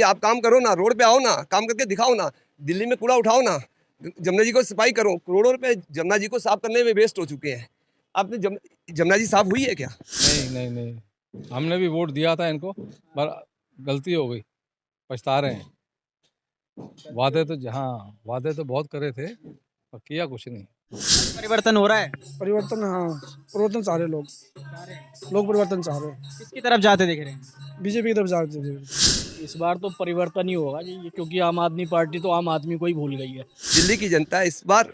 आप काम करो ना, रोड पे आओ ना, काम करके दिखाओ ना, दिल्ली में कूड़ा उठाओ ना, जमुना जी को सफाई करो। करोड़ों रुपए जमुना जी को साफ करने में वेस्ट हो चुके हैं। आपने जमुना जी साफ हुई है क्या? नहीं नहीं नहीं, हमने भी वोट दिया था इनको, पर गलती हो गई, पछता रहे हैं। वादे तो बहुत करे थे, पर किया कुछ नहीं। परिवर्तन हो रहा है। परिवर्तन, हाँ, परिवर्तन चाह रहे लोग परिवर्तन चाह रहे हैं। किसकी तरफ जाते दिख रहे हैं? बीजेपी की तरफ जा रहे थे। इस बार तो परिवर्तन ही होगा जी, क्योंकि आम आदमी पार्टी तो आम आदमी को ही भूल गई है। दिल्ली की जनता इस बार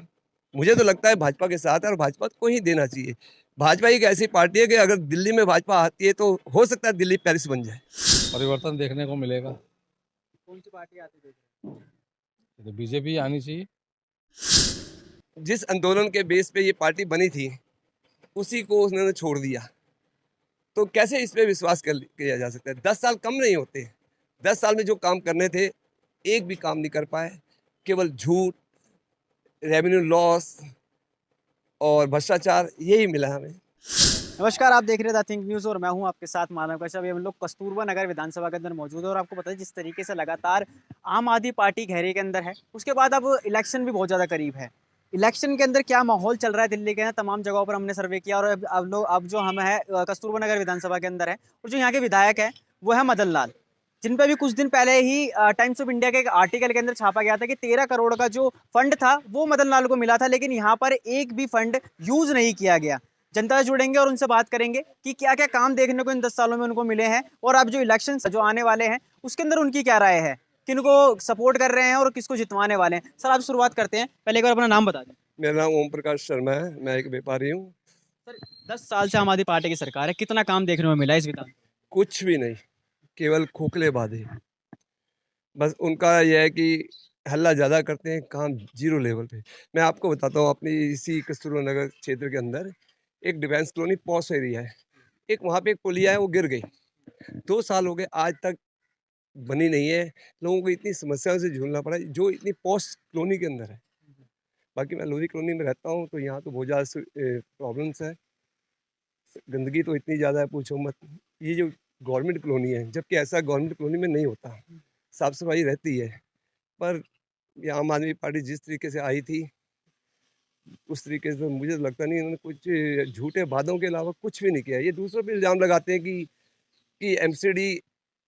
मुझे तो लगता है भाजपा के साथ है और भाजपा को ही देना चाहिए। भाजपा एक ऐसी पार्टी है कि अगर दिल्ली में भाजपा आती है तो हो सकता है दिल्ली पेरिस बन जाए। परिवर्तन देखने को मिलेगा, कौन सी पार्टी आती देख रहे हैं? तो बीजेपी आनी चाहिए। जिस आंदोलन के बेस पे ये पार्टी बनी थी उसी को उन्होंने छोड़ दिया, तो कैसे इस पे विश्वास किया जा सकता है? 10 साल कम नहीं होते। 10 साल में जो काम करने थे एक भी काम नहीं कर पाए। केवल झूठ, रेवेन्यू लॉस और भ्रष्टाचार यही मिला हमें। नमस्कार, आप देख रहे थे द थिंक न्यूज़ और मैं हूं आपके साथ मानव कश्यप। अभी हम लोग कस्तूरबा नगर विधानसभा के अंदर मौजूद है और आपको पता है जिस तरीके से लगातार आम आदमी पार्टी घेरे के अंदर है, उसके बाद अब इलेक्शन भी बहुत ज़्यादा करीब है। इलेक्शन के अंदर क्या माहौल चल रहा है दिल्ली के अंदर, तमाम जगहों पर हमने सर्वे किया और अब जो हम है कस्तूरबा नगर विधानसभा के अंदर है और जो यहाँ के विधायक है वो है मदन लाल, जिन पे भी कुछ दिन पहले ही टाइम्स ऑफ इंडिया के एक आर्टिकल के अंदर छापा गया था कि 13 करोड़ का जो फंड था वो मदन लाल को मिला था, लेकिन यहाँ पर एक भी फंड यूज नहीं किया गया। जनता से जुड़ेंगे और उनसे बात करेंगे कि क्या क्या काम देखने को इन 10 सालों में उनको मिले हैं और अब जो इलेक्शन जो आने वाले हैं उसके अंदर उनकी क्या राय है, किनको सपोर्ट कर रहे हैं और किसको जितवाने वाले हैं। सर, आप शुरुआत करते हैं, पहले एक बार अपना नाम बता दें। मेरा नाम ओम प्रकाश शर्मा है, मैं एक व्यापारी हूँ। सर, 10 साल से आम आदमी पार्टी की सरकार है, कितना काम देखने को मिला है इस विधान? कुछ भी नहीं, केवल खोखले वादे। बस उनका यह है कि हल्ला ज़्यादा करते हैं, काम जीरो लेवल पे। मैं आपको बताता हूँ, अपनी इसी कस्तूरबा नगर क्षेत्र के अंदर एक डिफेंस कॉलोनी पॉश एरिया है, एक वहाँ पे एक पुलिया है वो गिर गई। 2 साल हो गए आज तक बनी नहीं है। लोगों को इतनी समस्याओं से झूलना पड़ा है जो इतनी पॉश कॉलोनी के अंदर है। बाकी मैं लोधी कॉलोनी में रहता हूँ तो यहाँ तो बहुत ज़्यादा प्रॉब्लम्स है। गंदगी तो इतनी ज़्यादा है, पूछो मत। ये जो गवर्नमेंट कॉलोनी है, जबकि ऐसा गवर्नमेंट कॉलोनी में नहीं होता, साफ सफाई रहती है। पर ये आम आदमी पार्टी जिस तरीके से आई थी उस तरीके से तो मुझे तो लगता नहीं, इन्होंने कुछ झूठे वादों के अलावा कुछ भी नहीं किया। ये दूसरों पे इल्ज़ाम लगाते हैं कि एमसीडी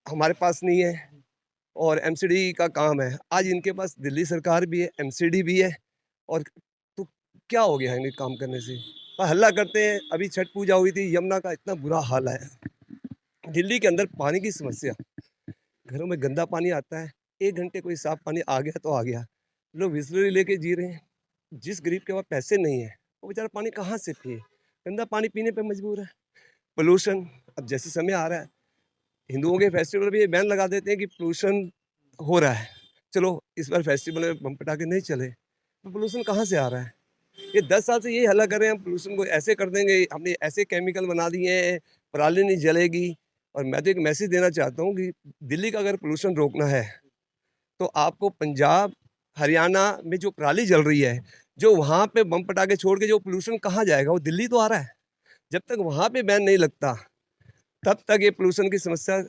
हमारे पास नहीं है और एमसीडी का काम है। आज इनके पास दिल्ली सरकार भी है, एमसीडी भी है, और तो क्या हो गया है इन्हें काम करने से? पर हल्ला करते हैं। अभी छठ पूजा हुई थी, यमुना का इतना बुरा हाल है। दिल्ली के अंदर पानी की समस्या, घरों में गंदा पानी आता है। 1 घंटे कोई साफ पानी आ गया तो आ गया। लोग बिस्लरी लेके जी रहे हैं। जिस गरीब के पास पैसे नहीं है वो बेचारा पानी कहाँ से पिए? गंदा पानी पीने पे मजबूर है। पोल्यूशन, अब जैसे समय आ रहा है, हिंदुओं के फेस्टिवल पे ये बैन लगा देते हैं कि पोल्यूशन हो रहा है। चलो इस बार फेस्टिवल में बम पटाखे नहीं चले तो पोल्यूशन कहाँ से आ रहा है? ये 10 साल से यही हल्ला कर रहे हैं, हम पोल्यूशन को ऐसे कर देंगे, हमने ऐसे केमिकल बना दिए हैं, पराली नहीं जलेगी। और मैं तो एक मैसेज देना चाहता हूँ कि दिल्ली का अगर पोल्यूशन रोकना है तो आपको पंजाब, हरियाणा में जो पराली जल रही है, जो वहाँ पे बम पटाखे छोड़ के जो पोल्यूशन कहाँ जाएगा? वो दिल्ली तो आ रहा है। जब तक वहाँ पे बैन नहीं लगता तब तक ये पोल्यूशन की समस्या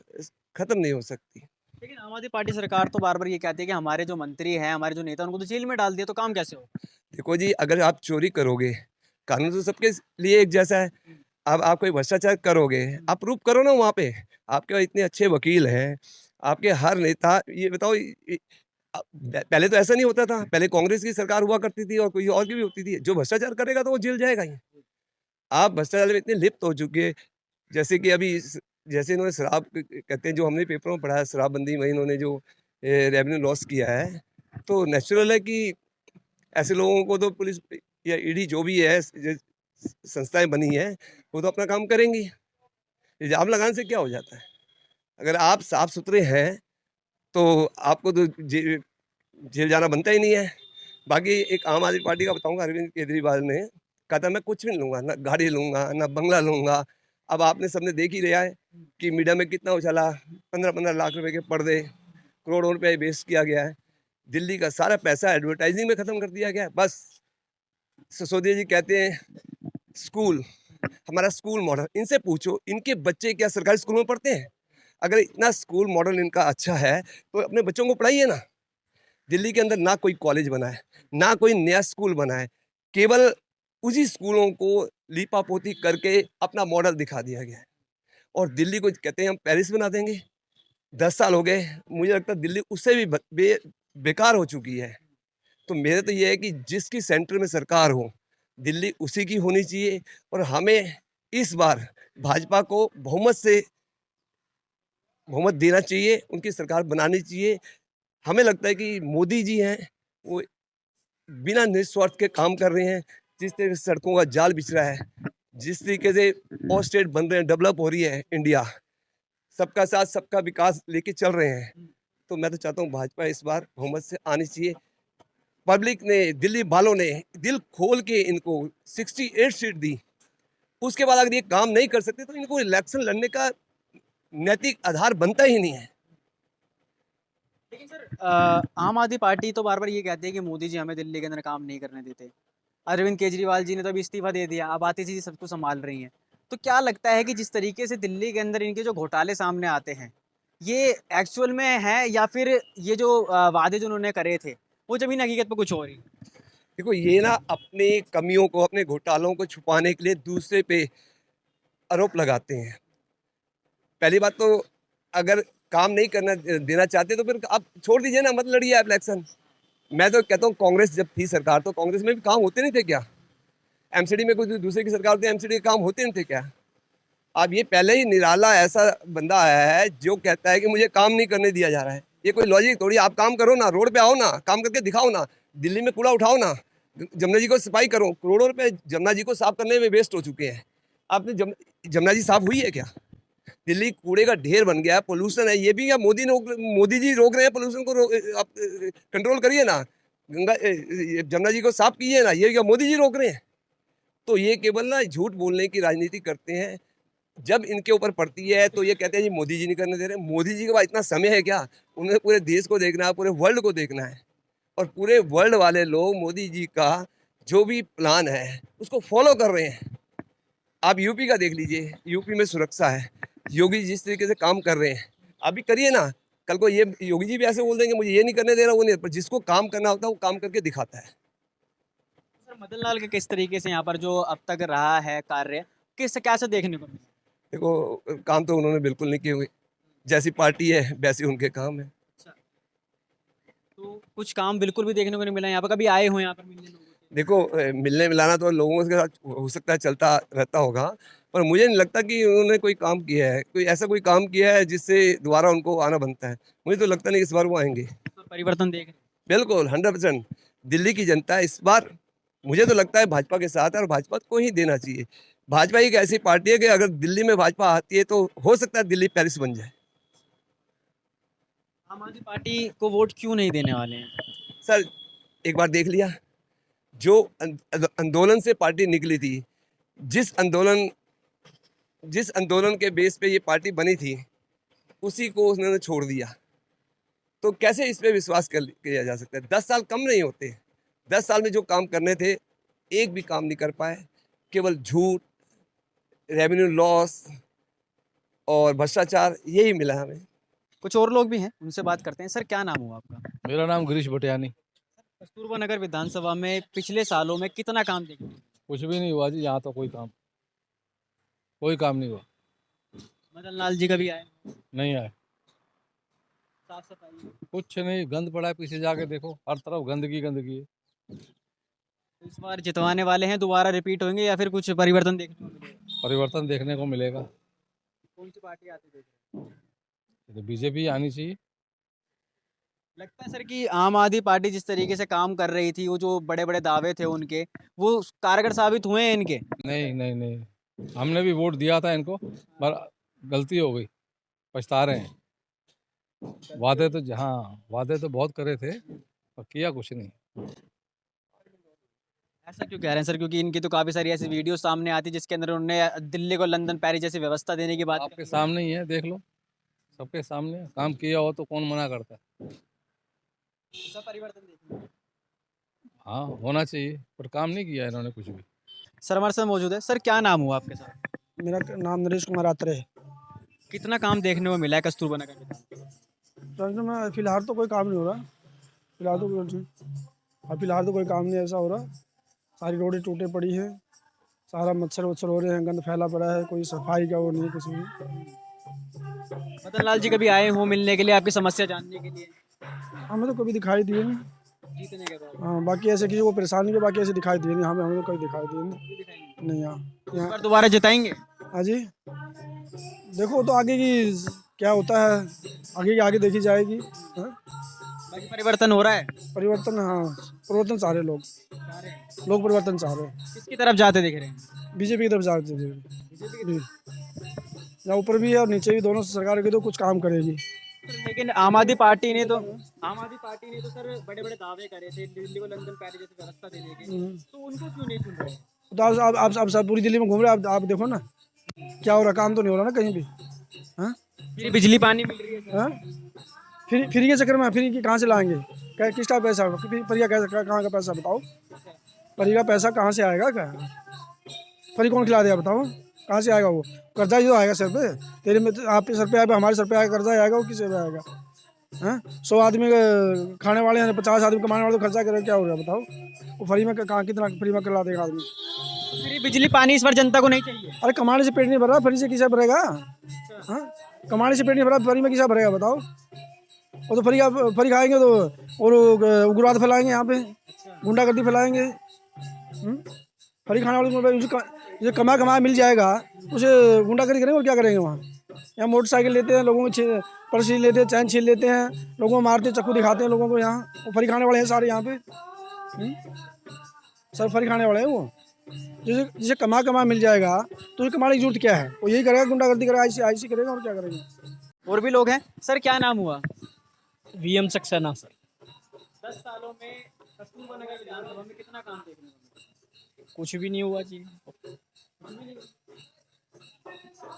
खत्म नहीं हो सकती। लेकिन आम आदमी पार्टी सरकार तो बार बार ये कहती है कि हमारे जो मंत्री हैं, हमारे जो नेता, उनको तो जेल में डाल दिया, तो काम कैसे हो? देखो जी, अगर आप चोरी करोगे, कानून तो सबके लिए एक जैसा है। अब आप कोई भ्रष्टाचार करोगे, आप प्रूफ करो ना वहाँ पे। आपके पास इतने अच्छे वकील हैं, आपके हर नेता, ये बताओ पहले तो ऐसा नहीं होता था। पहले कांग्रेस की सरकार हुआ करती थी और कोई और की भी होती थी। जो भ्रष्टाचार करेगा तो वो जेल जाएगा ही। आप भ्रष्टाचार में इतने लिप्त हो चुके हैं, जैसे कि अभी जैसे इन्होंने शराब कहते हैं, जो हमने पेपरों में पढ़ा है, शराबबंदी में इन्होंने जो रेवेन्यू लॉस किया है, तो नेचुरल है कि ऐसे लोगों को तो पुलिस या ईडी जो भी है, जो संस्थाएं बनी हैं, वो तो अपना काम करेंगी। इल्जाम लगाने से क्या हो जाता है? अगर आप साफ सुथरे हैं तो आपको तो जेल जाना बनता ही नहीं है। बाकी एक आम आदमी पार्टी का बताऊंगा, अरविंद केजरीवाल ने कहा था मैं कुछ भी नहीं लूंगा, ना गाड़ी लूंगा ना बंगला लूंगा। अब आपने सबने देख ही रहा है कि मीडिया में कितना उछाला, 15-15 लाख रुपए के पर्दे, करोड़ों रुपए वेस्ट किया गया है। दिल्ली का सारा पैसा एडवर्टाइजिंग में खत्म कर दिया गया है। बस सिसोदिया जी कहते हैं स्कूल, हमारा स्कूल मॉडल, इनसे पूछो इनके बच्चे क्या सरकारी स्कूल में पढ़ते हैं? अगर इतना स्कूल मॉडल इनका अच्छा है तो अपने बच्चों को पढ़ाइए ना। दिल्ली के अंदर ना कोई कॉलेज बना है, ना कोई नया स्कूल बना है, केवल उसी स्कूलों को लीपापोती करके अपना मॉडल दिखा दिया गया है। और दिल्ली को कहते हैं हम पेरिस बना देंगे। 10 साल हो गए, मुझे लगता है दिल्ली उससे भी बेकार हो चुकी है। तो मेरे तो ये है कि जिसकी सेंटर में सरकार हो, दिल्ली उसी की होनी चाहिए। और हमें इस बार भाजपा को बहुमत देना चाहिए, उनकी सरकार बनानी चाहिए। हमें लगता है कि मोदी जी हैं, वो बिना निस्वार्थ के काम कर रहे हैं। जिस तरीके से सड़कों का जाल बिछ रहा है, जिस तरीके से और स्टेट बन रहे हैं, डेवलप हो रही है इंडिया, सबका साथ सबका विकास लेके चल रहे हैं। तो मैं तो चाहता हूँ भाजपा इस बार बहुमत से आनी चाहिए। पब्लिक ने, दिल्ली वालों ने दिल खोल के इनको 68 सीट दी। उसके बाद अगर ये काम नहीं कर सकते तो इनको इलेक्शन लड़ने का नैतिक आधार बनता ही नहीं है। लेकिन सर आम आदमी पार्टी तो बार बार ये कहती है कि मोदी जी हमें दिल्ली के अंदर काम नहीं करने देते। अरविंद केजरीवाल जी ने तो अभी इस्तीफा दे दिया, अब आतिशी जी सबको संभाल रही हैं। तो क्या लगता है कि जिस तरीके से दिल्ली के अंदर इनके जो घोटाले सामने आते हैं, ये एक्चुअल में है या फिर ये जो वादे जो उन्होंने करे थे वो जमीन हकीकत पर कुछ और ही? देखो, ये ना अपने कमियों को, अपने घोटालों को छुपाने के लिए दूसरे पे आरोप लगाते हैं। पहली बात तो अगर काम नहीं करना देना चाहते तो फिर आप छोड़ दीजिए ना, मत लड़िए आप इलेक्शन। मैं तो कहता हूँ कांग्रेस जब थी सरकार तो कांग्रेस में भी काम होते नहीं थे क्या? एमसीडी में कोई दूसरे की सरकार होती है, एमसीडी के काम होते नहीं थे क्या? अब ये पहले ही निराला ऐसा बंदा आया है जो कहता है कि मुझे काम नहीं करने दिया जा रहा है। ये कोई लॉजिक थोड़ी। आप काम करो ना, रोड पे आओ ना, काम करके दिखाओ ना, दिल्ली में कूड़ा उठाओ ना, जमुना जी को सफाई करो। करोड़ों रुपए जमुना जी को साफ करने में वेस्ट हो चुके हैं। आपने जमुना जी साफ हुई है क्या? दिल्ली कूड़े का ढेर बन गया है, पोल्यूशन है। ये भी क्या मोदी जी रोक रहे हैं पोल्यूशन को? आप कंट्रोल करिए ना, जमुना जी को साफ कीजिए ना, ये क्या मोदी जी रोक रहे हैं? तो ये केवल ना झूठ बोलने की राजनीति करते हैं। जब इनके ऊपर पड़ती है तो ये कहते हैं जी मोदी जी नहीं करने दे रहे। मोदी जी के पास इतना समय है क्या? उन्हें पूरे देश को देखना है, पूरे वर्ल्ड को देखना है। और पूरे वर्ल्ड वाले लोग मोदी जी का जो भी प्लान है उसको फॉलो कर रहे हैं। आप यूपी का देख लीजिए, यूपी में सुरक्षा है। योगी जी जिस तरीके से काम कर रहे हैं, अभी करिए ना। कल को ये योगी जी भी ऐसे बोल देंगे मुझे ये नहीं करने दे रहा, वो नहीं। पर जिसको काम करना होता है वो काम करके दिखाता है। सर मदन लाल के किस तरीके से यहाँ पर जो अब तक रहा है कार्य, किस कैसे देखने को मिला? देखो, काम तो उन्होंने बिल्कुल नहीं किए हुए। जैसी पार्टी है वैसे उनके काम है। अच्छा, तो कुछ काम बिल्कुल भी देखने को नहीं मिला यहाँ पर? कभी आए हो यहाँ पर मिलने लोगों से? देखो, मिलने मिलाना तो लोगों के साथ हो सकता है चलता रहता होगा, पर मुझे नहीं लगता कि उन्होंने कोई काम किया है, कोई काम किया है जिससे दोबारा उनको आना बनता है। मुझे तो लगता नहीं इस बार वो आएंगे। तो परिवर्तन देख रहे हैं? बिल्कुल 100% दिल्ली की जनता इस बार, मुझे तो लगता है भाजपा के साथ है और भाजपा को ही देना चाहिए। भाजपा एक ऐसी पार्टी है कि अगर दिल्ली में भाजपा आती है तो हो सकता है दिल्ली पेरिस बन जाए। आम आदमी पार्टी को वोट क्यों नहीं देने वाले हैं? सर, एक बार देख लिया, जो आंदोलन से पार्टी निकली थी, जिस आंदोलन जिस आंदोलन के बेस पे ये पार्टी बनी थी, उसी को उसने छोड़ दिया। तो कैसे इस पे विश्वास किया जा सकता है? 10 साल कम नहीं होते। 10 साल में जो काम करने थे एक भी काम नहीं कर पाए। केवल झूठ, रेवेन्यू लॉस और भ्रष्टाचार, यही मिला हमें। कुछ और लोग भी हैं, उनसे बात करते हैं। सर क्या नाम हुआ आपका? मेरा नाम गिरीश भटियानी। कस्तूरबा नगर विधानसभा में पिछले सालों में कितना काम देखा? कुछ भी नहीं हुआ जी, यहाँ तो कोई काम नहीं हुआ। मदन लाल जी कभी आए? नहीं आए, साफ सफाई? कुछ नहीं, गंद पड़ा है। पीछे जाके देखो, हर तरफ गंदगी गंदगी है। तो इस बार जितवाने वाले हैं, दोबारा रिपीट होंगे या फिर कुछ परिवर्तन देखने को मिलेगा? परिवर्तन देखने को मिलेगा। कौन सी पार्टी आती देख रहे हैं? तो बीजेपी आनी चाहिए। लगता है सर कि आम आदमी पार्टी जिस तरीके से काम कर रही थी, वो जो बड़े बड़े दावे थे उनके, वो कारगर साबित हुए हैं इनके? नहीं नहीं नहीं, हमने भी वोट दिया था इनको, पर गलती हो गई, पछता रहे हैं। वादे तो बहुत करे थे पर किया कुछ नहीं। ऐसा क्यों कह रहे हैं सर? क्योंकि इनकी तो काफी सारी ऐसी वीडियो सामने आती है जिसके अंदर उन्होंने दिल्ली को लंदन पेरिस जैसी व्यवस्था देने की बात आपके सामने ही है, देख लो, सबके सामने है। काम किया हो तो कौन मना करता है? सब परिवर्तन देखिए। हाँ, होना चाहिए, पर काम नहीं किया इन्होंने कुछ भी। सर हमारे साथ मौजूद है। सर क्या नाम हुआ आपके साथ? मेरा नाम नरेश कुमार आत्रे है। कितना काम देखने को मिला है कस्तूरबा नगर में? ट्रांसफर में फिलहाल तो कोई काम नहीं हो रहा। फिलहाल तो कोई काम नहीं ऐसा हो रहा। सारी रोडें टूटे पड़ी है, सारा मच्छर वच्छर हो रहे हैं, गंद फैला पड़ा है, कोई सफाई का वो नहीं कुछ नहीं। मदन लाल जी कभी आए हो मिलने के लिए, आपकी समस्या जानने के लिए? हमें तो कभी दिखाई दिए नहीं। जीतने के बाद हाँ, बाकी ऐसे किसी को परेशानी के बाकी ऐसे दिखाई दिए नहीं हमें तो कभी दिखाई दिए नहीं यहाँ इस यहाँ। बार दोबारा जिताएंगे? हाँ जी, देखो तो आगे की क्या होता है, आगे की आगे देखी जाएगी। हाँ? बाकी परिवर्तन हो रहा है? परिवर्तन, हाँ परिवर्तन चाह रहे लोग परिवर्तन चाह रहे हैं। किसकी तरफ जाते दिख रहे हैं? बीजेपी की तरफ जाते थे, यहाँ ऊपर भी है और नीचे भी, दोनों सरकार की तो कुछ काम करेगी। लेकिन आम आदमी पार्टी ने तो सर बड़े बड़े दावे करे थे, दिल्ली को लंदन पैरिस जैसी व्यवस्था देने के, तो उनको क्यों नहीं सुन रहे? तो आप सब पूरी दिल्ली में घूम रहे हैं, आप देखो ना क्या हो रहा, काम तो नहीं हो रहा ना कहीं भी। हाँ, फिर बिजली पानी मिल रही है सर। हाँ, फ्री के चक्कर में फ्री की कहाँ से लाएंगे, क्या किसका पैसा, फ्री का कहाँ का पैसा बताओ, फ्री का पैसा कहाँ से आएगा, क्या फ्री कौन खिला देगा बताओ, कहाँ से आएगा वो, कर्जा ही तो आएगा सर पे, तेरे में आपके सर पे आएगा, हमारे सर पे आएगा, कर्जा आएगा, वो किस पे आएगा? हाँ, 100 आदमी खाने वाले हैं, 50 आदमी कमाने वाले तो खर्चा करेगा, क्या हो रहा है बताओ, वो फ्री में कहाँ कितना फ्री में करला देगा आदमी? फ्री बिजली पानी इस बार जनता को नहीं चाहिए? अरे कमाने से पेट नहीं भर रहा, फ्री से किसा भरेगा? हाँ, कमाने से पेट नहीं भरा, फ्री में किसा भरेगा बताओ? वो तो फ्री खाएंगे तो और उग्रवाद फैलाएंगे, यहाँ पे गुंडागर्दी फैलाएंगे। फ्री खाने वाले जो कमा मिल जाएगा उसे गुंडागर्दी करेंगे और क्या करेंगे वहाँ? यहाँ मोटरसाइकिल लेते हैं, लोगों को पर्स छीन लेते हैं, चैन छीन लेते हैं, लोगों को मारते, चक्कू दिखाते हैं लोगों को। यहाँ वो फ्री खाने वाले हैं सारे यहाँ पे, सब फ्री खाने वाले हैं वो। जिसे कमा मिल जाएगा तो उसे कमाने की जरूरत क्या है? वो यही करेगा, गुंडागर्दी करेगा, ऐसी करेगा, और क्या करेंगे? और भी लोग हैं सर, क्या नाम हुआ? VM Saxena sir. 10 सालों में कस्तूरबा नगर विधानसभा में कितना काम देखने को मिला? कुछ भी नहीं हुआ जी।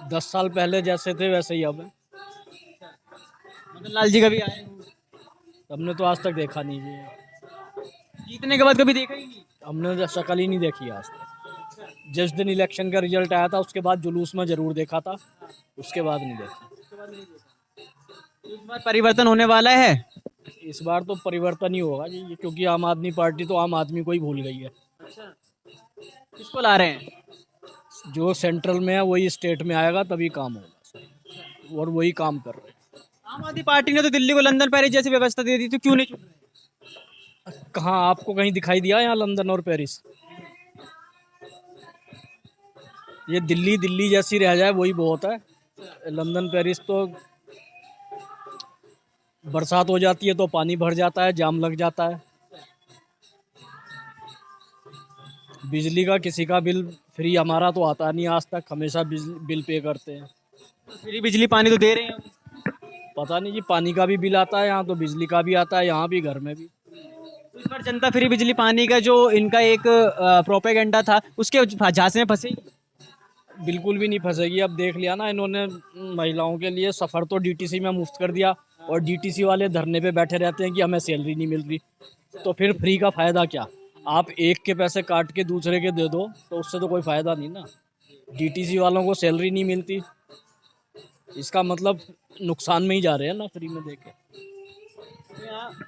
10 साल पहले जैसे थे वैसे ही अब है। मदन लाल जी कभी आए हो? हमने तो आज तक देखा नहीं जी। जीतने के बाद कभी देखा ही नहीं? हमने तो शक्ल ही नहीं देखी आज तक। जिस दिन इलेक्शन का रिजल्ट आया था उसके बाद जुलूस में जरूर देखा था, उसके बाद नहीं देखा। इस बार परिवर्तन होने वाला है? इस बार तो परिवर्तन ही होगा जी, क्योंकि आम आदमी पार्टी तो आम आदमी को ही भूल गई है। किसको ला रहे हैं? जो सेंट्रल में है वही स्टेट में आएगा तभी काम होगा, और वही काम कर रहे हैं। आम आदमी पार्टी ने तो दिल्ली को लंदन पेरिस जैसी व्यवस्था दे दी, तो क्यों नहीं चुन रहे? कहाँ आपको कहीं दिखाई दिया यहाँ लंदन और पेरिस? ये दिल्ली जैसी रह जाए वही बहुत है। लंदन पेरिस तो बरसात हो जाती है तो पानी भर जाता है, जाम लग जाता है। बिजली का किसी का बिल फ्री हमारा तो आता नहीं आज तक, हमेशा बिल पे करते हैं। फ्री बिजली पानी तो दे रहे हैं। पता नहीं जी, पानी का भी बिल आता है यहाँ, तो बिजली का भी आता है यहाँ भी, घर में भी। इस बार जनता फ्री बिजली पानी का जो इनका एक प्रोपेगेंडा था उसके झांसे में फंसेगी? बिल्कुल भी नहीं फंसेगी। अब देख लिया ना इन्होंने, महिलाओं के लिए सफ़र तो डीटीसी में मुफ्त कर दिया, और डीटीसी वाले धरने पे बैठे रहते हैं कि हमें सैलरी नहीं मिल रही। तो फिर फ्री का फ़ायदा क्या? आप एक के पैसे काट के दूसरे के दे दो तो उससे तो कोई फ़ायदा नहीं ना। डीटीसी वालों को सैलरी नहीं मिलती, इसका मतलब नुकसान में ही जा रहे हैं ना फ्री में देके।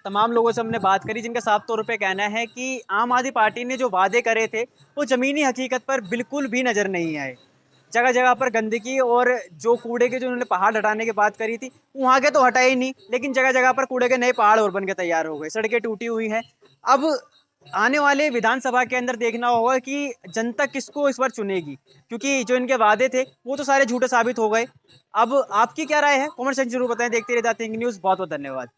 तमाम लोगों से हमने बात करी जिनका साफ तौर पे कहना है कि आम आदमी पार्टी ने जो वादे करे थे वो ज़मीनी हकीकत पर बिल्कुल भी नज़र नहीं आए। जगह जगह पर गंदगी और जो कूड़े के जो उन्होंने पहाड़ हटाने की बात करी थी वहाँ के तो हटाए ही नहीं, लेकिन जगह जगह पर कूड़े के नए पहाड़ और बन के तैयार हो गए, सड़कें टूटी हुई हैं। अब आने वाले विधानसभा के अंदर देखना होगा कि जनता किसको इस बार चुनेगी, क्योंकि जो इनके वादे थे वो तो सारे झूठे साबित हो गए। अब आपकी क्या राय है? कमेंट सेक्शन जरूर बताएं। देखते रहिए द थिंक न्यूज़। बहुत बहुत धन्यवाद।